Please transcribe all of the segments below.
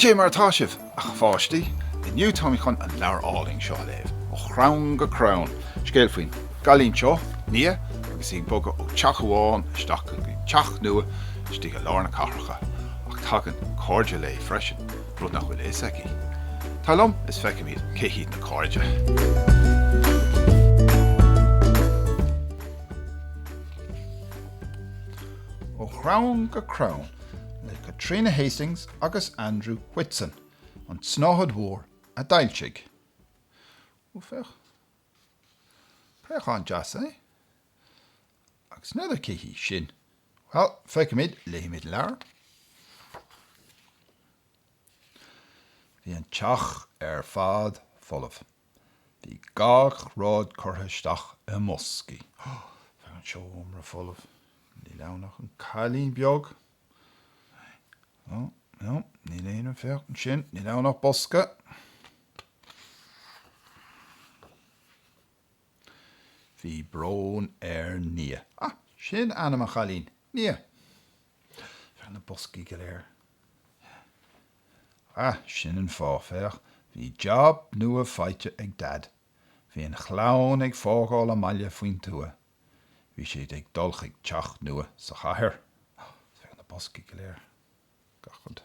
Jim Artashiv, ach fáistí, I nniu Tommy chun an leabhar áling seo léamh, ó chrán go crán, scéal faoin galín seo, nia, agus í boga ó teach amháin, isteach go teach nua, istí go lár na carracha, ach tagan cóide le freisin, rud nach bhfuil éasaici. Tá lom is feice míad céhíad na cóide. Ó chrán go crán, le Katrina Hastings agus Andrew Whitson, an snáthad mhór a dailsigh. Ó fech? Preachán jazz, eh? Agus neidir céhí sin. Well, feice míad léimiid lear. Bhí an teach fad folamh. Bhí gach rád curthaisteach I moscaí. Feic an seo umra folamh. Ní leanach an cailín beag. No, ní léanam fecht an sin, ní leanach bosca. Bhí brón nia. Sin anam a chalín. Nia. Fecht na boscaí go léir. Sin an fáfeach. Bhí job nua feite ag dad. Bhí an chlán ag fágáil a maile faoin tua. Bhí siad ag dulch ag teach nua sa chathair. Fecht na boscaí go léir. Gachad.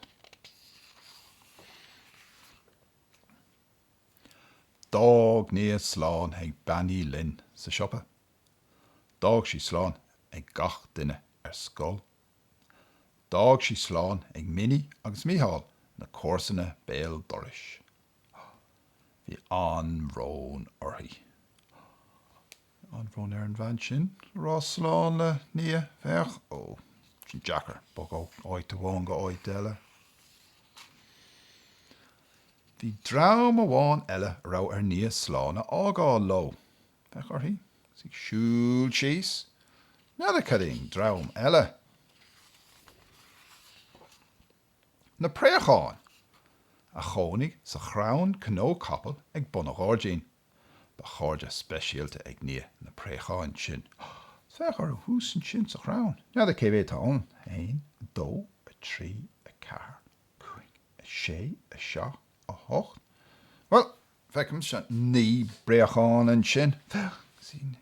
Dag níos sláán ag Banny Lynn sa siopa. Dag sí sláán ag gach duine scoil. Dag sí sláán ag Minnie agus Mícheál na córsanna béal doris. Bhí an rón orthaí. An rón an bhain sin, rá sláán le nia fech. Sin Jackar, bog ó áit amháin go áit eile. Bhí drám amháin eile rá nia sláánna ágáil lo. Fech orthaí, sig siúil síos. Neidir cadín drám eile. Na préacháin a chónig sa chrán cnó capal ag buna gáirdein. Ba cháirde speisialta ag nia na préacháin sin. Fech ar hús an sin sa chrán. Neidir cévé tá an. 1, 2, 3, 4, 5, 6, 7, 8. Well, fecham sin ní préacháin an sin.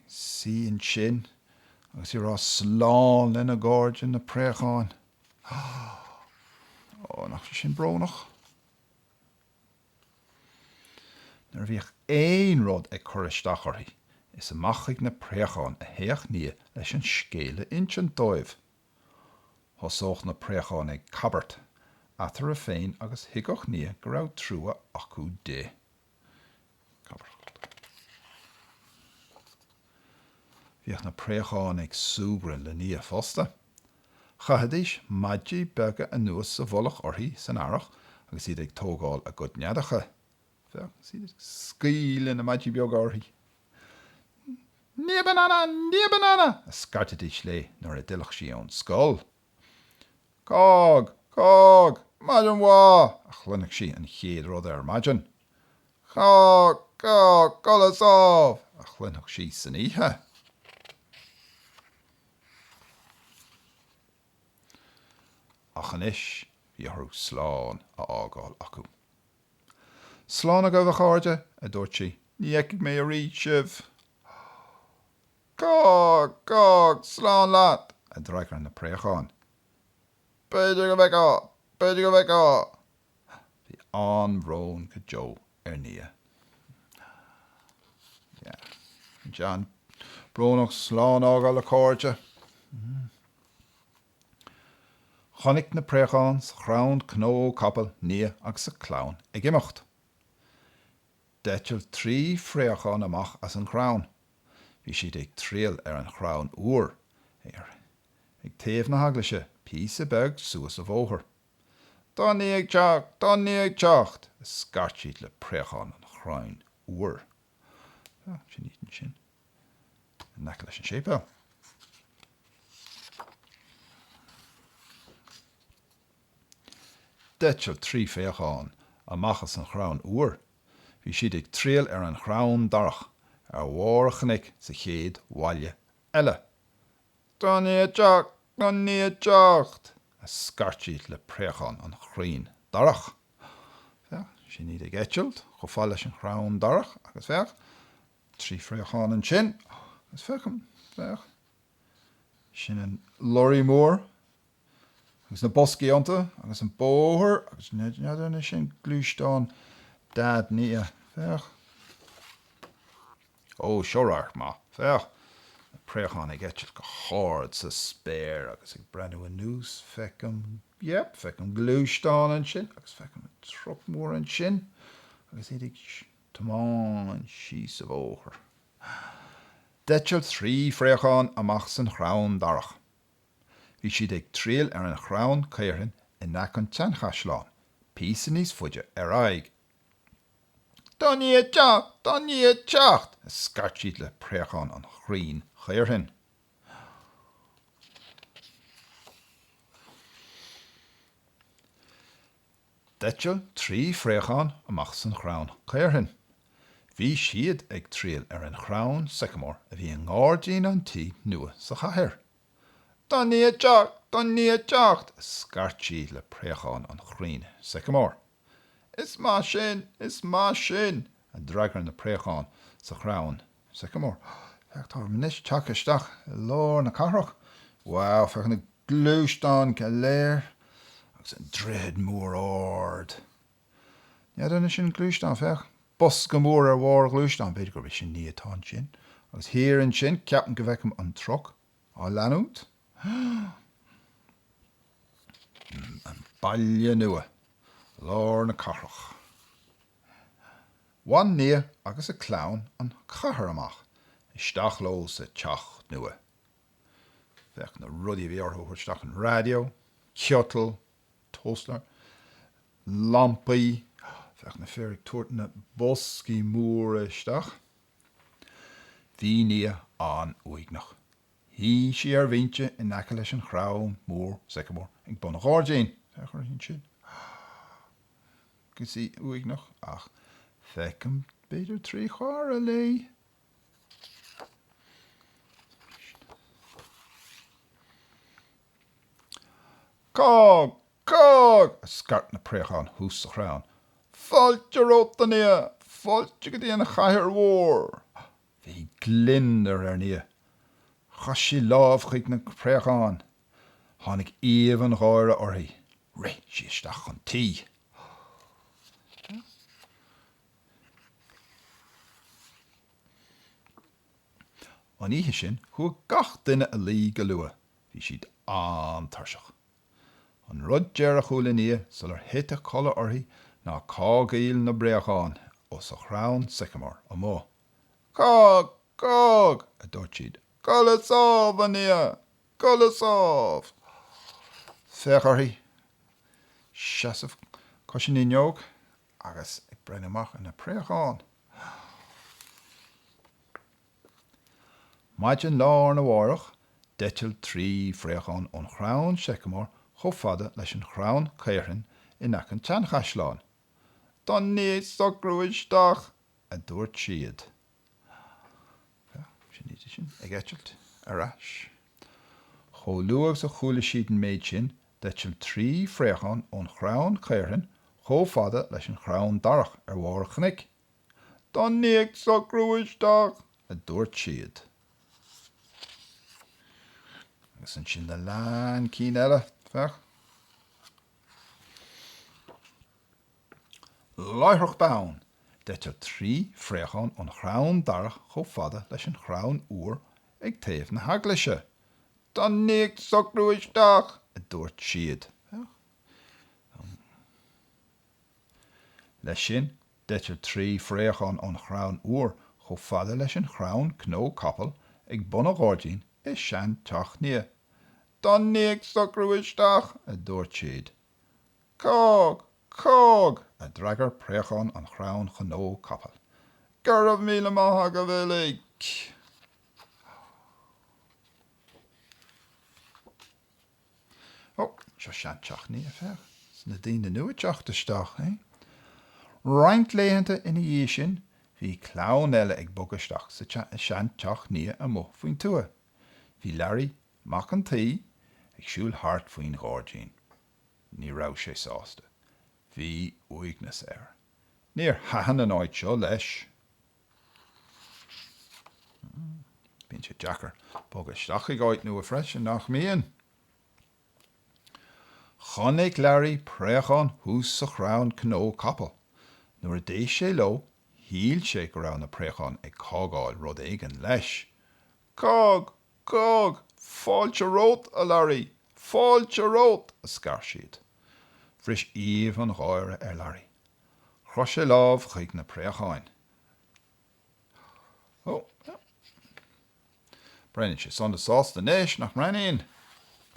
Sí an sin. Agus I rá sláán lena gáirde na préacháin. Nach sin brónach. Nar bhíoh éon rud ag churisteach orthaí, is amachigh na préacháin a théach nia leis an scéile int an dóibh. Thosóch na préacháin ag cabart, atar a féin agus hiigech nia go raibh trúa acu dé. Bhíoh na préacháin ag súgran le nia fosta. Chahadís maidí bega a nuas sa bholach orthaí san arach agus iad ag tógáil a go neadacha. Siad scíl in na maidí beag orthaí. Nia banana! A scartadís lé nuair a dilach sí ón scoil. Cág, maidin mhá! A chlunnach sí an chéad rud ar maidin. Cág, colas ábh! A chlunnach sí san ihe. Ach an isis, bhí thú sláán a ágáil acu. Sláán a go bh cháirde, a dúirt sí, ní eicigh mé a rí sibh. Cág, sláán leat, a ddraicear na préacháin. Beidir go bheith á. Bhí an rón go Joe ar nia. John, brónach sláán ágáil a cháirde. Chonig na préacháin sa chrán cnó capal nia agus sa chlán ag imeacht. Deitiil 3 phréacháin amach as an chrán. Bhí siad ag tríal ar an chrán uair. Ag taobh na haglaise, pís a beg suas a bhóthar. Dá ní ag teacht. Scart siad le préacháin an chrán uair. Sin ítan sin. Nac leis an sépel. Deitiil 3 féacháin amachchas an chrán uair. Bhí siad ag tríal ar an chrán darach ar mhór chnoic sa chéad bhaile eile. Dá ní ag teacht. A scart siad le préacháin an chraoin darach. sin iad ag eitilt, go fáil leis an chrán darach agus feach, trí fréachán an sin, agus fecham feach. Sin an Lorry mór, agus na boscaíonta, agus an bóthir, agus neadana sin glúisteán dad nia feach. Ó, seorar má, feach. Préachán ag eitilt go háard sa spéir agus ag brenn an nús fecham, fecham glúisteán an sin, agus fecham trop mór an sin, agus iad ag tamán síos a bóthir. Deitiil trí fréachán amach san chrán darach. Bhí siad ag tríal ar an chrán céireann in nach an teanchaisleán, písa níos fuide ar aig. Tá níos teacht, scart siad le préachán an chrín chéireann. Deitiil trí fréachán amach san chrán chéireann. Bhí siad ag tríal ar an chrán sycamore a bhí an gáirdín an tí nua sa chathair. Tá níos teacht, scart siad le préachán an chrín sycamore. Is má sin, a dragar na préachán sa chrán sycamore. Feach tá mnis teachasteach lár na carach. Wow, feach na glúisteán go léir, agus an dread mór ard. Neadana sin glúisteán feach. Bos go mór ar bhár glúisteán, beidir gur bhí sin ní atá sin. Agus hir an sin, ceapan go bhfeicim an troch á leanút. An bailile nua, lár na carach. Bhain nia agus a clán an chathair amach, isteach ló sa teach nua. Feach na rudí bhí orthú isteach an radio, ceotal, toaster, lampaí, feach na férig tuairt na boscaí mór isteach. Bhí nia an uignach. Hí si ar bhíinte in aice leis an chrán mór sycamore ag bun gáirdín. Feach ar hín sin. Gus í uignach ach fecham beidir trí chár a lei. Cog, scart na préachán hús sa chrán. Fáilte róta nia, fáilte go dtí an chathair mhór. Bhí glindar ar nia. Chas sí lámh chuig na préachán. Tháinig íomh an gháire orthaí. Ré, sí isteach an tí. An ihe sin, chuaigh gach duine a lí go luath. Bhí siad antarseach. An rud dearach chúla nia sul ar hit a chola orthaí ná cágaíl na bréachán ó sa chrán sycamore a mó. Cog, a dúirt siad. Colas a nia, colas. Feach orthaí. Seasamh cosin í neog agus ag brenn amach in na préachán. Maidin lár na bhárach, deitiil trí fréachán ón chrán sycamore chomh fada leis an chrán chéireann in nach an teanchaisleán. Tá níos socrú isteach, a dúirt siad. Sin ag eitilt arás. Chomh luach sa chúla siad an méid sin, deitiil trí fréachán ón chrán chéireann chomh fada leis an chrán darach ar bhár chnoic. Tá níos socrú isteach, a dúirt siad. Agus an sin na lean cín eile, feach. Láithreach bán, deitiil trí fréachán ón chrán darach chomh fada leis an chrán uair ag taobh na haglaise. Tá níos socrú isteach, a dúirt siad. Leis sin, deitiil trí fréachán ón chrán uair chomh fada leis an chrán cnó capal ag bun gáirdín is sean teach nia. Tá níos socrú isteach, a dúirt siad. Cog, a dragar préachán an chrán chnó capal. Garbh míle maithe go bhfuil. Ó, seo sean teach nia feach. Sna daoine nua teachtasteach, Roinnt léhananta ina dhí sin, bhí clán eile ag bogasteach sa sean teach nia a mo faoin tua. Bhí Larry mac an tí ag siúil hart faoin gáirdín. Ní rah sé sásta. Bhí uignas air. Níor hahan an áid seo leis. Bíonn sé Jackar bógus stachaigh áid nua freisin nach mííon. Chonaic Larry préachán hús sa chrán cnó capal. Nuair a dééis sé lo, híl sé go raibh na préachán ag cágáil rud éigean leis. Cág, fáilte rót a Larry, fáilte rót a scar siad. Bhris íomh an gháire Larry. Chrois sé lámh chuig na préacháin. Brenn sé son na sásta néis nach mreanaíon.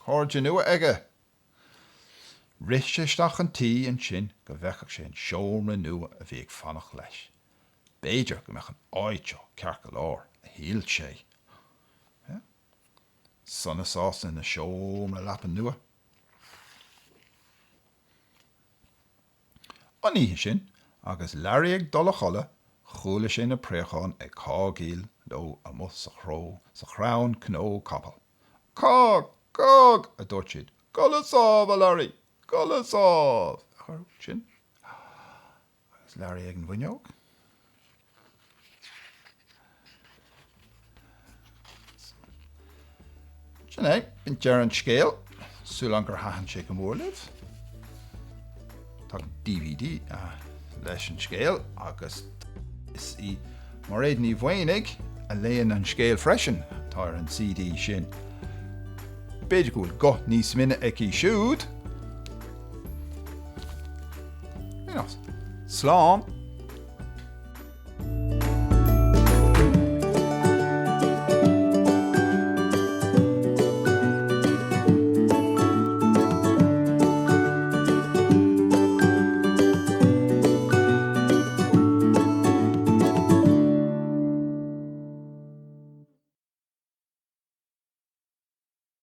Cóirde nua aige. Ris sé stach an tí an sin go bhfeiceach sé an seomra nua a bhí ag fannach leis. Béidir go meach an áid seo ceart go leor a híl sé. Son na sásta na seomra leapan nua. An ihe sin, agus Larry ag dul a cholle, chúla sé na préachán ag cágíl lo a mus sa chrán cnó capal. Cág, a dúirt siad. Golas ábh a Larry, golas ábh. Chur sin. Agus Larry ag an bhuineog. Sin é, bin dear an scéal, súlan gur hahan sé go mór libh. Tá DVD leis an scéal agus is í mar éiad ní bhhainnig a léon an scéal freisin tá an CD sin. Beidir gúil go níos mine ag í siúd. Slán.